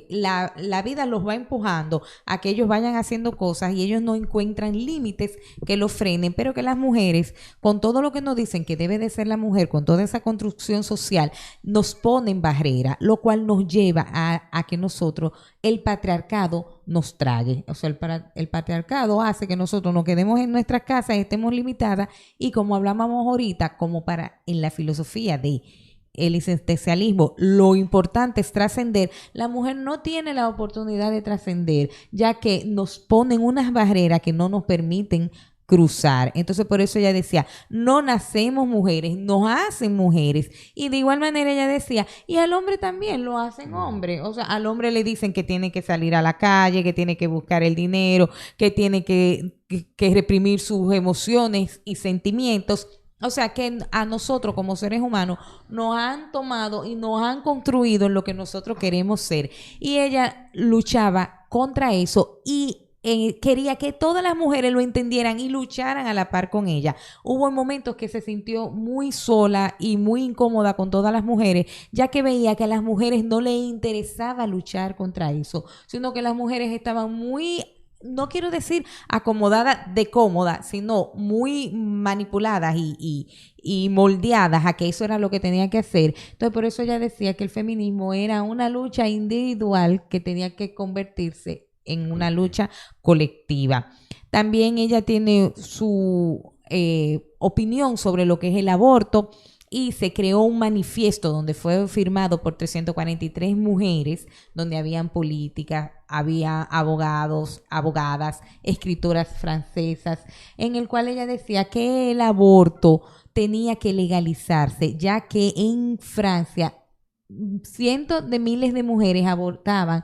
la vida los va empujando a que ellos vayan haciendo cosas y ellos no encuentran límites que los frenen, pero que las mujeres, con todo lo que nos dicen que debe de ser la mujer, con toda esa construcción social, nos ponen barrera, lo cual nos lleva a que nosotros, el patriarcado nos trague. O sea, el patriarcado hace que nosotros nos quedemos en nuestras casas y estemos limitadas, y como hablábamos ahorita, como en la filosofía de el existencialismo, lo importante es trascender. La mujer no tiene la oportunidad de trascender, ya que nos ponen unas barreras que no nos permiten cruzar. Entonces, por eso ella decía, no nacemos mujeres, nos hacen mujeres. Y de igual manera ella decía, y al hombre también lo hacen hombre. O sea, al hombre le dicen que tiene que salir a la calle, que tiene que buscar el dinero, que tiene que reprimir sus emociones y sentimientos. O sea, que a nosotros como seres humanos nos han tomado y nos han construido en lo que nosotros queremos ser. Y ella luchaba contra eso y quería que todas las mujeres lo entendieran y lucharan a la par con ella. Hubo momentos que se sintió muy sola y muy incómoda con todas las mujeres, ya que veía que a las mujeres no les interesaba luchar contra eso, sino que las mujeres estaban muy, no quiero decir acomodadas de cómoda, sino muy manipuladas y moldeadas a que eso era lo que tenía que hacer. Entonces, por eso ella decía que el feminismo era una lucha individual que tenía que convertirse en una lucha colectiva. También ella tiene su opinión sobre lo que es el aborto, y se creó un manifiesto donde fue firmado por 343 mujeres, donde habían políticas, había abogados, abogadas, escritoras francesas, en el cual ella decía que el aborto tenía que legalizarse, ya que en Francia cientos de miles de mujeres abortaban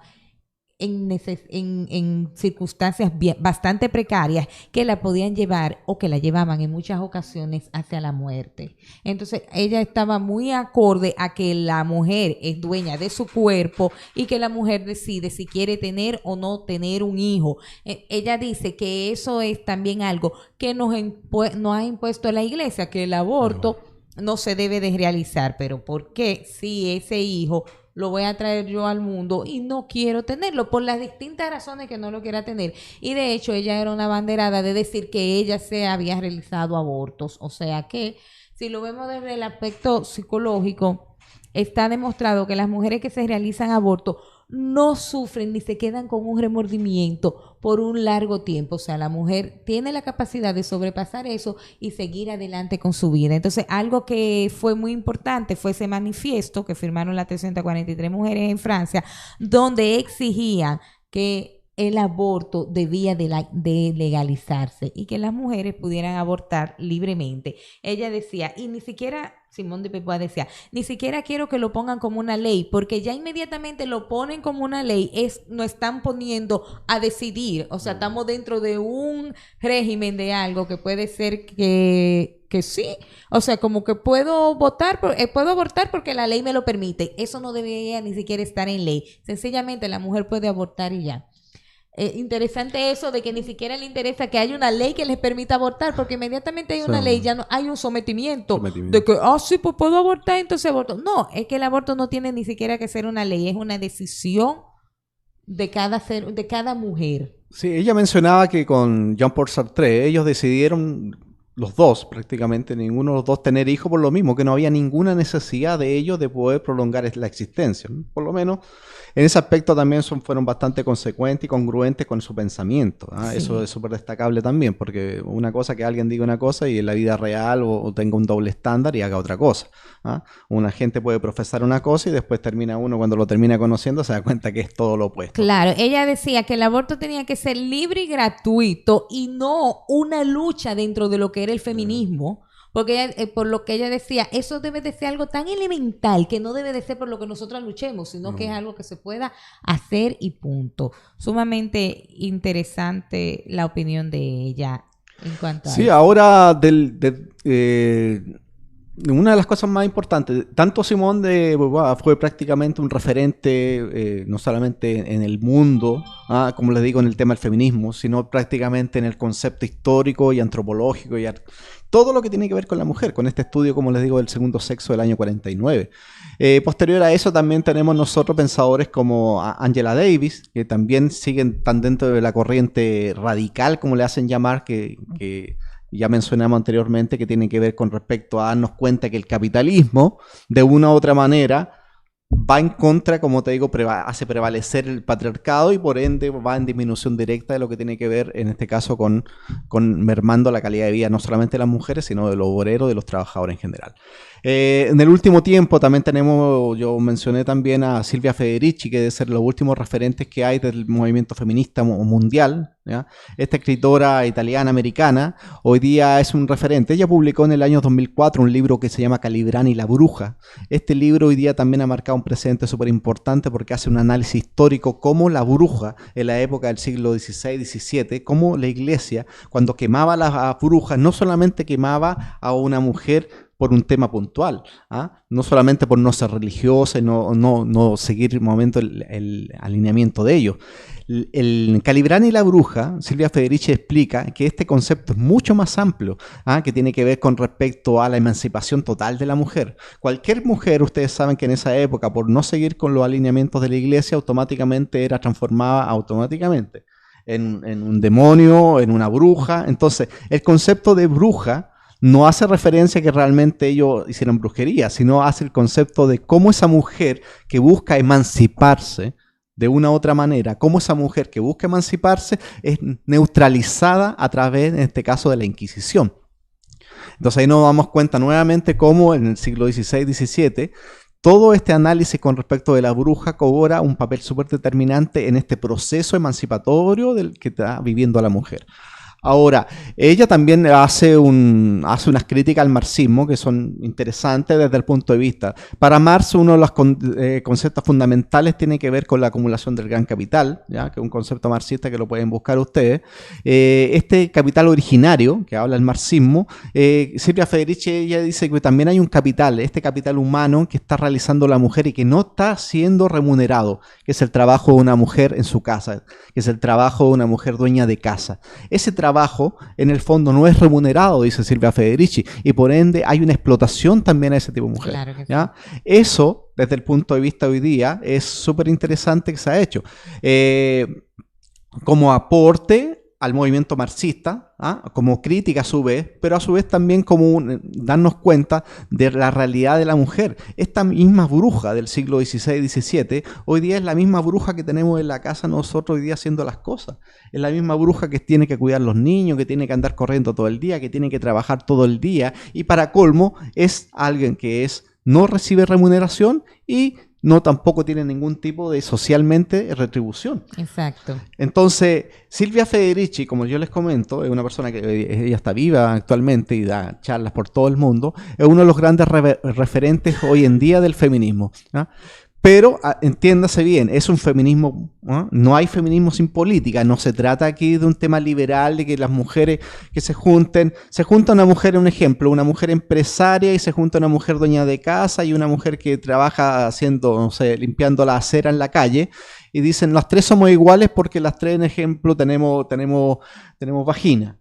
en circunstancias bastante precarias, que la podían llevar o que la llevaban en muchas ocasiones hacia la muerte. Entonces ella estaba muy acorde a que la mujer es dueña de su cuerpo y que la mujer decide si quiere tener o no tener un hijo. Ella dice que eso es también algo que nos ha impuesto la iglesia, que el aborto no se debe de realizar. Pero ¿por qué si ese hijo lo voy a traer yo al mundo y no quiero tenerlo? Por las distintas razones que no lo quiera tener. Y de hecho ella era una abanderada de decir que ella se había realizado abortos. O sea que si lo vemos desde el aspecto psicológico, está demostrado que las mujeres que se realizan abortos no sufren ni se quedan con un remordimiento por un largo tiempo. O sea, la mujer tiene la capacidad de sobrepasar eso y seguir adelante con su vida. Entonces, algo que fue muy importante fue ese manifiesto que firmaron las 343 mujeres en Francia, donde exigían que el aborto debía de legalizarse y que las mujeres pudieran abortar libremente. Ella decía, y ni siquiera, Simón de Beauvoir decía, ni siquiera quiero que lo pongan como una ley, porque ya inmediatamente lo ponen como una ley, nos están poniendo a decidir. O sea, estamos dentro de un régimen de algo que puede ser que sí, o sea, como que puedo abortar porque la ley me lo permite. Eso no debería ni siquiera estar en ley. Sencillamente la mujer puede abortar y ya. Interesante eso de que ni siquiera le interesa que haya una ley que les permita abortar, porque inmediatamente hay una ley, ya no hay un sometimiento de que, sí, pues puedo abortar, entonces aborto. No, es que el aborto no tiene ni siquiera que ser una ley, es una decisión de cada mujer. Sí, ella mencionaba que con Jean-Paul Sartre ellos decidieron, los dos prácticamente, ninguno de los dos tener hijos por lo mismo, que no había ninguna necesidad de ellos de poder prolongar la existencia. Por lo menos en ese aspecto también fueron bastante consecuentes y congruentes con su pensamiento. Sí. Eso es súper destacable también, porque una cosa que alguien diga una cosa y en la vida real o tenga un doble estándar y haga otra cosa. Una gente puede profesar una cosa y después termina uno, cuando lo termina conociendo, se da cuenta que es todo lo opuesto. Claro, ella decía que el aborto tenía que ser libre y gratuito y no una lucha dentro de lo que era el feminismo. Porque ella, por lo que ella decía, eso debe de ser algo tan elemental que no debe de ser por lo que nosotros luchemos, sino que es algo que se pueda hacer y punto. Sumamente interesante la opinión de ella en cuanto a sí, eso. Ahora una de las cosas más importantes, tanto Simón de Beauvoir fue prácticamente un referente no solamente en el mundo, como les digo, en el tema del feminismo, sino prácticamente en el concepto histórico y antropológico y todo lo que tiene que ver con la mujer, con este estudio, como les digo, del segundo sexo del año 49. Posterior a eso también tenemos nosotros pensadores como Angela Davis, que también están dentro de la corriente radical, como le hacen llamar, que ya mencionamos anteriormente, que tiene que ver con respecto a darnos cuenta que el capitalismo, de una u otra manera, va en contra, como te digo, hace prevalecer el patriarcado y por ende va en disminución directa de lo que tiene que ver, en este caso, con mermando la calidad de vida, no solamente de las mujeres, sino de los obreros, de los trabajadores en general. En el último tiempo también yo mencioné también a Silvia Federici, que debe ser los últimos referentes que hay del movimiento feminista mundial, ¿ya? Esta escritora italiana-americana hoy día es un referente. Ella publicó en el año 2004 un libro que se llama Calibrán y la bruja. Este libro hoy día también ha marcado un precedente súper importante porque hace un análisis histórico cómo la bruja en la época del siglo XVI-XVII, cómo la iglesia cuando quemaba a las brujas no solamente quemaba a una mujer por un tema puntual, no solamente por no ser religiosa y no seguir en un momento el alineamiento de ellos. El Calibrán y la bruja, Silvia Federici explica que este concepto es mucho más amplio, que tiene que ver con respecto a la emancipación total de la mujer. Cualquier mujer, ustedes saben que en esa época, por no seguir con los alineamientos de la iglesia, automáticamente era transformada en un demonio, en una bruja. Entonces, el concepto de bruja no hace referencia a que realmente ellos hicieron brujería, sino hace el concepto de cómo esa mujer que busca emanciparse de una u otra manera, cómo esa mujer que busca emanciparse es neutralizada a través, en este caso, de la Inquisición. Entonces ahí nos damos cuenta nuevamente cómo en el siglo XVI-XVII todo este análisis con respecto de la bruja cobra un papel súper determinante en este proceso emancipatorio del que está viviendo la mujer. Ahora, ella también hace unas críticas al marxismo que son interesantes desde el punto de vista. Para Marx, uno de los conceptos fundamentales tiene que ver con la acumulación del gran capital, ¿ya? Que es un concepto marxista que lo pueden buscar ustedes. Este capital originario, que habla el marxismo, Silvia Federici, ella dice que también hay un capital, este capital humano que está realizando la mujer y que no está siendo remunerado, que es el trabajo de una mujer en su casa, que es el trabajo de una mujer dueña de casa. Ese trabajo trabajo en el fondo no es remunerado, dice Silvia Federici, y por ende hay una explotación también a ese tipo de mujeres. Claro que sí. ¿Ya? Eso, desde el punto de vista hoy día, es súper interesante que se ha hecho. Como aporte al movimiento marxista, como crítica a su vez, pero a su vez también como darnos cuenta de la realidad de la mujer. Esta misma bruja del siglo XVI-XVII, hoy día es la misma bruja que tenemos en la casa nosotros hoy día haciendo las cosas. Es la misma bruja que tiene que cuidar a los niños, que tiene que andar corriendo todo el día, que tiene que trabajar todo el día, y para colmo es alguien que no recibe remuneración y no tampoco tiene ningún tipo de socialmente retribución. Exacto. Entonces, Silvia Federici, como yo les comento, es una persona que ella está viva actualmente y da charlas por todo el mundo, es uno de los grandes referentes hoy en día del feminismo, ¿no? Pero entiéndase bien, es un feminismo, no hay feminismo sin política, no se trata aquí de un tema liberal, de que las mujeres que se junta una mujer, un ejemplo, una mujer empresaria y se junta una mujer dueña de casa y una mujer que trabaja haciendo, no sé, limpiando la acera en la calle, y dicen, las tres somos iguales porque las tres, en ejemplo, tenemos vagina.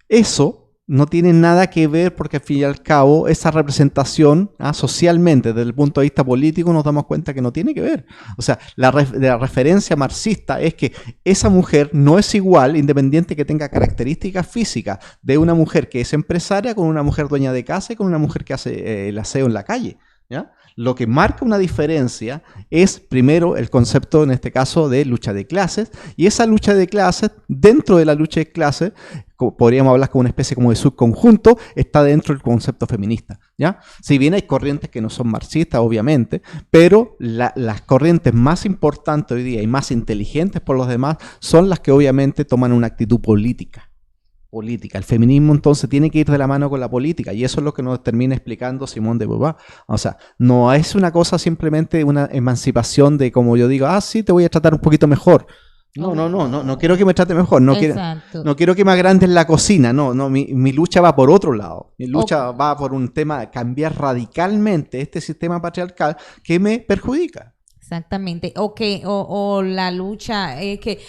Eso no tiene nada que ver porque al fin y al cabo esa representación socialmente desde el punto de vista político nos damos cuenta que no tiene que ver. O sea, la referencia marxista es que esa mujer no es igual independiente que tenga características físicas de una mujer que es empresaria con una mujer dueña de casa y con una mujer que hace el aseo en la calle, ¿ya? Lo que marca una diferencia es, primero, el concepto, en este caso, de lucha de clases, y esa lucha de clases, dentro de la lucha de clases, podríamos hablar como una especie como de subconjunto, está dentro del concepto feminista, ¿ya? Si bien hay corrientes que no son marxistas, obviamente, pero las corrientes más importantes hoy día y más inteligentes por los demás son las que obviamente toman una actitud política. El feminismo entonces tiene que ir de la mano con la política, y eso es lo que nos termina explicando Simone de Beauvoir. O sea, no es una cosa simplemente una emancipación de, como yo digo, sí, te voy a tratar un poquito mejor. No quiero que me trate mejor, no quiero que me agrandes la cocina, mi lucha va por otro lado, mi lucha va por un tema de cambiar radicalmente este sistema patriarcal que me perjudica. Exactamente. O la lucha es que,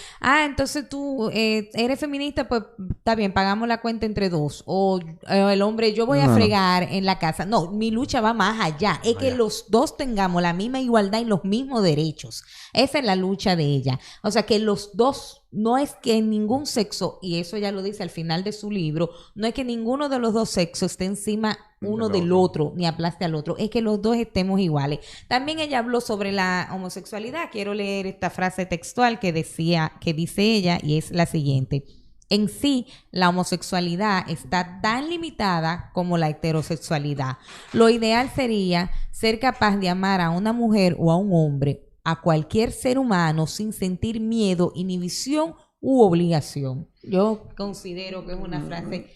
entonces tú eres feminista, pues está bien, pagamos la cuenta entre dos. O el hombre, yo voy a fregar en la casa. No, mi lucha va más allá. Es que los dos tengamos la misma igualdad y los mismos derechos. Esa es la lucha de ella. O sea, que los dos, no es que ningún sexo, y eso ya lo dice al final de su libro, no es que ninguno de los dos sexos esté encima uno del otro, ni aplaste al otro, es que los dos estemos iguales. También ella habló sobre la homosexualidad. Quiero leer esta frase textual que dice ella, y es la siguiente: en sí, la homosexualidad está tan limitada como la heterosexualidad. Lo ideal sería ser capaz de amar a una mujer o a un hombre, a cualquier ser humano, sin sentir miedo, inhibición u obligación. Yo considero que es una frase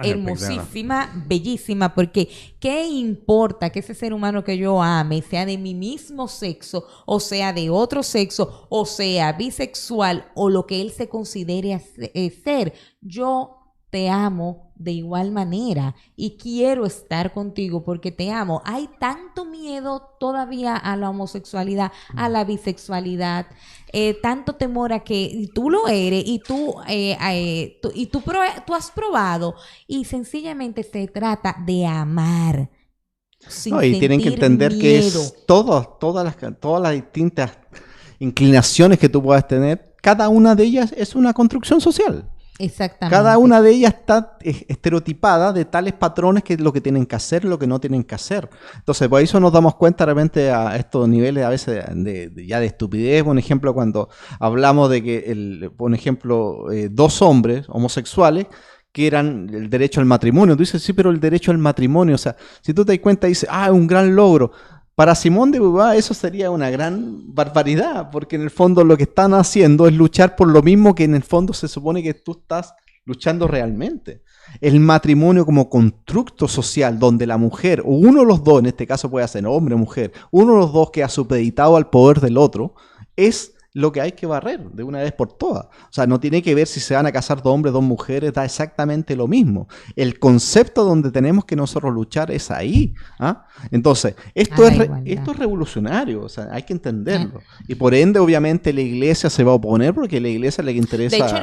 hermosísima, bellísima, porque ¿qué importa que ese ser humano que yo ame sea de mi mismo sexo, o sea de otro sexo, o sea bisexual, o lo que él se considere ser? Yo te amo de igual manera y quiero estar contigo porque te amo. Hay tanto miedo todavía a la homosexualidad, a la bisexualidad, tanto temor a que tú lo eres y tú has probado, y sencillamente se trata de amar. Y tienen que entender miedo. Que es todas las distintas inclinaciones que tú puedas tener, cada una de ellas es una construcción social. Exactamente. Cada una de ellas está estereotipada de tales patrones, que es lo que tienen que hacer, lo que no tienen que hacer. Entonces, por eso nos damos cuenta de repente a estos niveles a veces de estupidez. Por ejemplo, cuando hablamos de que, por ejemplo, dos hombres homosexuales quieran el derecho al matrimonio. Tú dices, sí, pero el derecho al matrimonio, o sea, si tú te das cuenta, dices, es un gran logro. Para Simone de Beauvoir eso sería una gran barbaridad, porque en el fondo lo que están haciendo es luchar por lo mismo que en el fondo se supone que tú estás luchando realmente. El matrimonio como constructo social donde la mujer, o uno de los dos, en este caso puede ser hombre o mujer, uno de los dos queda supeditado al poder del otro, es lo que hay que barrer de una vez por todas. O sea, no tiene que ver si se van a casar dos hombres, dos mujeres, da exactamente lo mismo. El concepto donde tenemos que nosotros luchar es ahí. ¿Ah? Entonces, esto es revolucionario, o sea, hay que entenderlo. Y por ende, obviamente, la iglesia se va a oponer porque a la iglesia le interesa... De hecho,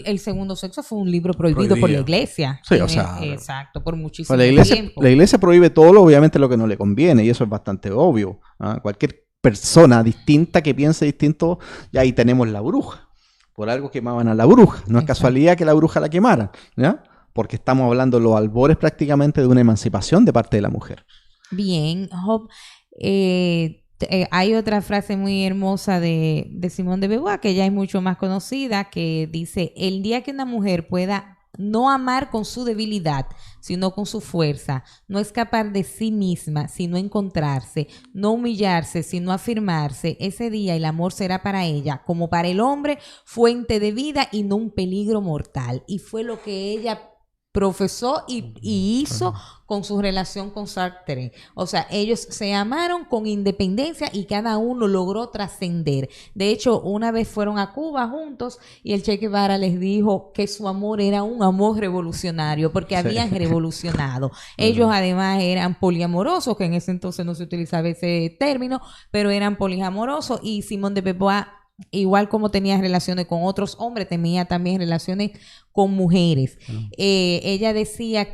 el segundo sexo fue un libro prohibido por la iglesia. Sí, o sea... Exacto, por muchísimo tiempo. La iglesia prohíbe todo, obviamente, lo que no le conviene, y eso es bastante obvio. ¿Ah? Cualquier persona distinta que piense distinto, ya ahí tenemos la bruja. Por algo quemaban a la bruja. No es casualidad que la bruja la quemaran, ¿ya? Porque estamos hablando de los albores prácticamente de una emancipación de parte de la mujer. Bien, Job. Hay otra frase muy hermosa de Simone de Beauvoir, que ya es mucho más conocida, que dice: el día que una mujer pueda no amar con su debilidad, sino con su fuerza, no escapar de sí misma, sino encontrarse, no humillarse, sino afirmarse, ese día el amor será para ella, como para el hombre, fuente de vida y no un peligro mortal. Y fue lo que ella profesó y hizo con su relación con Sartre. O sea, ellos se amaron con independencia y cada uno logró trascender. De hecho, una vez fueron a Cuba juntos y el Che Guevara les dijo que su amor era un amor revolucionario porque habían revolucionado. Ellos además eran poliamorosos, que en ese entonces no se utilizaba ese término, pero eran poliamorosos, y Simone de Beauvoir, igual como tenía relaciones con otros hombres, tenía también relaciones con mujeres. Ella decía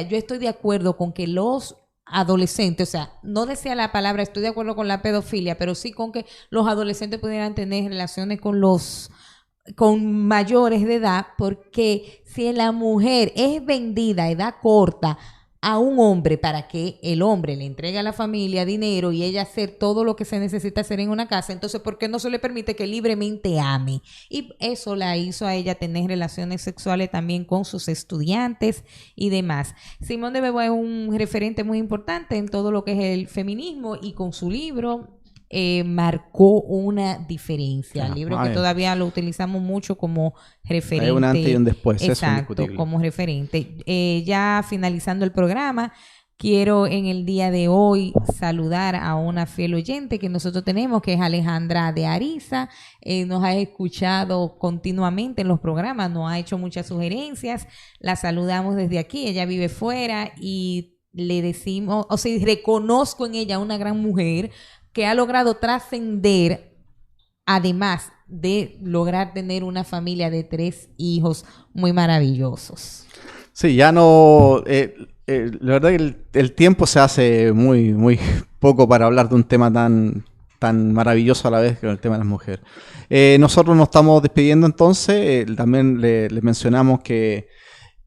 yo estoy de acuerdo con que los adolescentes, o sea, no decía la palabra estoy de acuerdo con la pedofilia, pero sí con que los adolescentes pudieran tener relaciones con mayores de edad, porque si la mujer es vendida a edad corta a un hombre para que el hombre le entregue a la familia dinero y ella hacer todo lo que se necesita hacer en una casa, entonces ¿por qué no se le permite que libremente ame? Y eso la hizo a ella tener relaciones sexuales también con sus estudiantes y demás. Simone de Beauvoir es un referente muy importante en todo lo que es el feminismo, y con su libro marcó una diferencia. El libro que todavía lo utilizamos mucho como referente. Hay un antes y un después. Exacto, como referente. Ya finalizando el programa, quiero en el día de hoy saludar a una fiel oyente que nosotros tenemos, que es Alejandra de Ariza. Nos ha escuchado continuamente en los programas, nos ha hecho muchas sugerencias. La saludamos desde aquí. Ella vive fuera y le decimos, o sea, reconozco en ella una gran mujer que ha logrado trascender, además de lograr tener una familia de 3 hijos muy maravillosos. Sí, ya no... la verdad que el tiempo se hace muy, muy poco para hablar de un tema tan maravilloso a la vez que el tema de las mujeres. Nosotros nos estamos despidiendo entonces. También les mencionamos que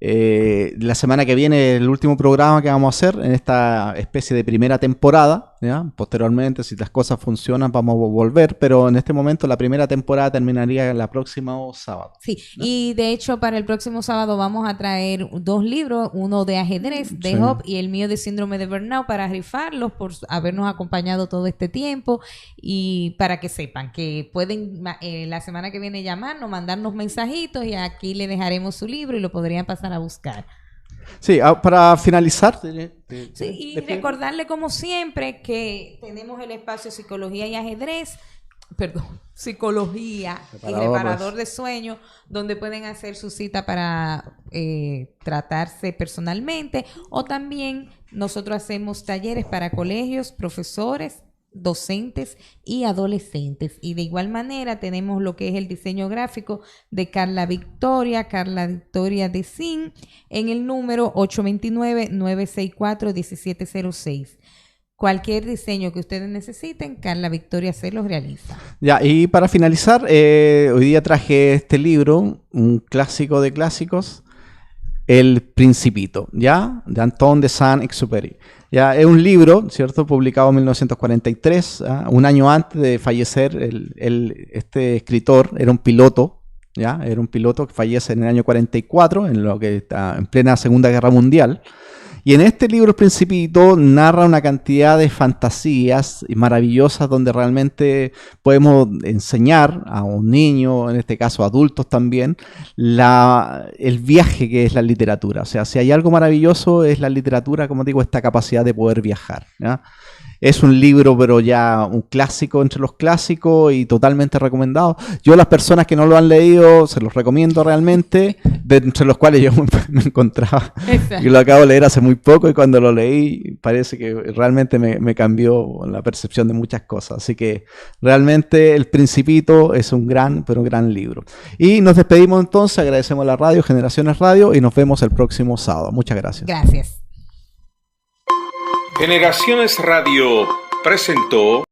la semana que viene el último programa que vamos a hacer en esta especie de primera temporada, ¿ya? Posteriormente, si las cosas funcionan, vamos a volver, pero en este momento la primera temporada terminaría el próximo sábado. Sí, ¿no? Y de hecho para el próximo sábado vamos a traer 2 libros, uno de ajedrez de Job y el mío de síndrome de burnout, para rifarlos por habernos acompañado todo este tiempo, y para que sepan que pueden la semana que viene llamarnos, mandarnos mensajitos, y aquí le dejaremos su libro y lo podrían pasar a buscar. Sí, para finalizar. Y recordarle como siempre que tenemos el espacio Psicología y Ajedrez, Psicología y Reparador de Sueños, donde pueden hacer su cita para tratarse personalmente, o también nosotros hacemos talleres para colegios, profesores, docentes y adolescentes. Y de igual manera tenemos lo que es el diseño gráfico de Carla Victoria Decín, en el número 829-964-1706. Cualquier diseño que ustedes necesiten, Carla Victoria se los realiza. Ya, y para finalizar, hoy día traje este libro, un clásico de clásicos, El Principito, ¿ya? De Antoine de Saint-Exupéry. Ya, es un libro, ¿cierto?, publicado en 1943, un año antes de fallecer. Este escritor era un piloto, ¿ya? Era un piloto que fallece en el año 44, en lo que está en plena Segunda Guerra Mundial. Y en este libro, El Principito, narra una cantidad de fantasías maravillosas donde realmente podemos enseñar a un niño, en este caso adultos también, el viaje que es la literatura. O sea, si hay algo maravilloso es la literatura, como digo, esta capacidad de poder viajar, ¿ya? Es un libro, pero ya un clásico entre los clásicos y totalmente recomendado. Yo a las personas que no lo han leído, se los recomiendo realmente, entre los cuales yo me encontraba. Exacto. Yo lo acabo de leer hace muy poco y cuando lo leí parece que realmente me cambió la percepción de muchas cosas. Así que realmente El Principito es un gran, pero un gran libro. Y nos despedimos entonces, agradecemos a la radio, Generaciones Radio, y nos vemos el próximo sábado. Muchas gracias. Gracias. Generaciones Radio presentó